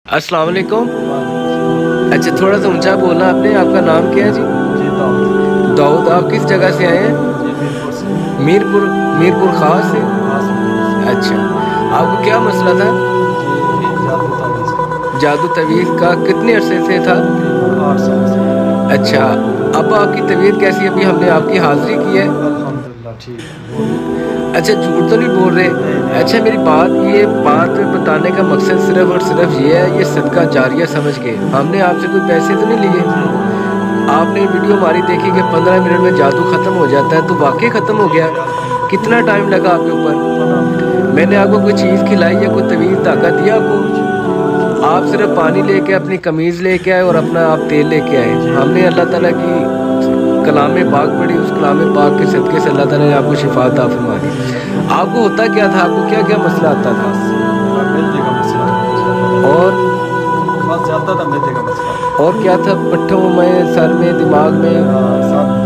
अस्सलाम वालेकुम। अच्छा, थोड़ा सा ऊंचा बोलना आपने। आपका नाम क्या है जी? जी दाऊद। दाऊद। आप किस जगह से आए हैं? जी मीरपुर से। मीरपुर। मीरपुर खास से। हाँ से मीरपुर से। अच्छा, आपको क्या मसला था? जी जादू तावीज़ का। जादू तवीज़ का कितने अरसे से था? तकरीबन 8 साल से। अच्छा, अब आपकी तबीयत कैसी है? अभी हमने आपकी हाज़िरी की है। अल्हम्दुलिल्लाह ठीक है, बोलिए। अच्छा, झूठ तो नहीं बोल रहे? नहीं नहीं अच्छा, मेरी बात बताने का मकसद सिर्फ और सिर्फ ये है, ये सदका जारिया समझ के। हमने आपसे कोई पैसे तो नहीं लिए? आपने वीडियो हमारी देखी कि 15 मिनट में जादू ख़त्म हो जाता है, तो वाकई ख़त्म हो गया? कितना टाइम लगा आपके ऊपर? मैंने आपको कोई चीज़ खिलाई या कोई तवीज़ धागा दिया आपको? आप सिर्फ पानी लेके, अपनी कमीज़ लेके आए और अपना आप तेल लेके आए। हमने अल्लाह ताला की कलाम पाक पढ़ी, उस कलाम पाक के सदक़े से अल्लाह ताला ने आपको शिफा अता फरमा दी। आपको होता क्या था? आपको क्या क्या मसला आता था? मैदे का मसला। और बस ज़्यादा था मैदे का मसला। और क्या था? पट्ठों में, सर में, दिमाग में?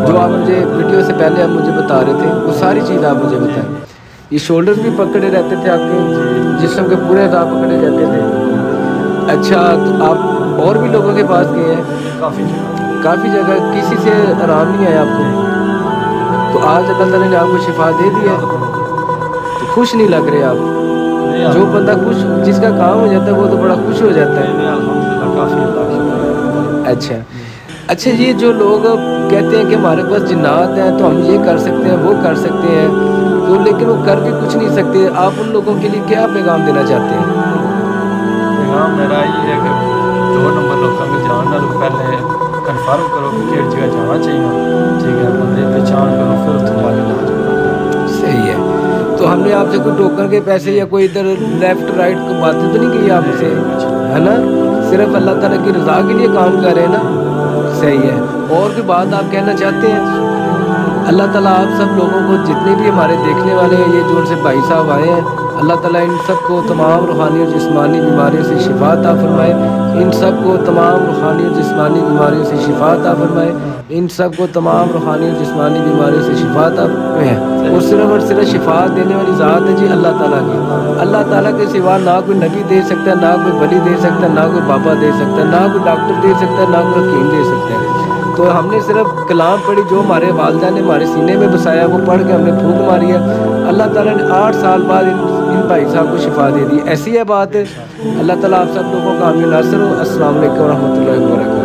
जो आप मुझे वीडियो से पहले आप मुझे बता रहे थे, वो सारी चीज़ आप मुझे बताएं। ये शोल्डर्स भी पकड़े रहते थे आपके? जिस्म के पूरे अज़ा पकड़े रहते थे? अच्छा, तो आप और भी लोगों के पास गए हैं? काफ़ी जगह। किसी से आराम नहीं आया आपको? तो आज अल्लाह ताला ने आपको शिफा दे दी है, तो खुश नहीं लग रहे आप? जो बंदा खुश, जिसका काम हो जाता है, वो तो बड़ा खुश हो जाता है। अल्हम्दुलिल्लाह काफ़ी अल्लाह। अच्छा अच्छा, ये जो लोग कहते हैं कि हमारे पास जिन्नात हैं, तो हम ये कर सकते हैं, वो कर सकते हैं, तो लेकिन वो कर भी कुछ नहीं सकते। आप उन लोगों के लिए क्या पैगाम देना चाहते हैं? पैगाम मेरा ये है कि 2 नंबर लोगों में जान नाल पहले कन्फर्म करो कि किस जगह जाना चाहिए। ठीक है, बंदे पहचान करो, फिर उत्थे जाके जाओ। सही है। तो हमने आपसे कोई टोकन के पैसे या कोई इधर लेफ्ट राइट को बातें तो नहीं की आपसे, है ना? सिर्फ अल्लाह ताला की रज़ा के लिए काम कर रहे हैं ना? सही है। और भी बात आप कहना चाहते हैं? अल्लाह ताला आप सब लोगों को, जितने भी हमारे देखने वाले हैं, ये जो उनसे भाई साहब आए हैं, अल्लाह ताला इन सब को तमाम रूहानी और जिस्मानी बीमारियों से शिफा अता फरमाए। इन सब को तमाम रूहानी और जिस्मानी बीमारियों से शिफा अता फरमाए। इन सब को तमाम रूहानी और जिस्मानी बीमारियों से शिफा अता फरमाए। और सिर्फ शिफा देने वाली ज़ात है जी अल्लाह ताला की। अल्लाह ताला के सिवा ना कोई नबी दे सकता है, ना कोई वली दे सकता है, ना कोई बाबा दे सकता है, ना कोई डॉक्टर दे सकता है, ना कोई हकीम दे सकता है। तो हमने सिर्फ कलाम पढ़ी, जो हमारे वालिदा ने हमारे सीने में बसाया, वो पढ़ के हमने फूंक मारी है। अल्लाह ताला ने 8 साल बाद इन भाई साहब को शिफा दे दी। ऐसी है बात है। अल्लाह ताला आप सब लोगों का आमीन नासिर हो। अस्सलाम वालेकुम व रहमतुल्लाहि व बरकातहू।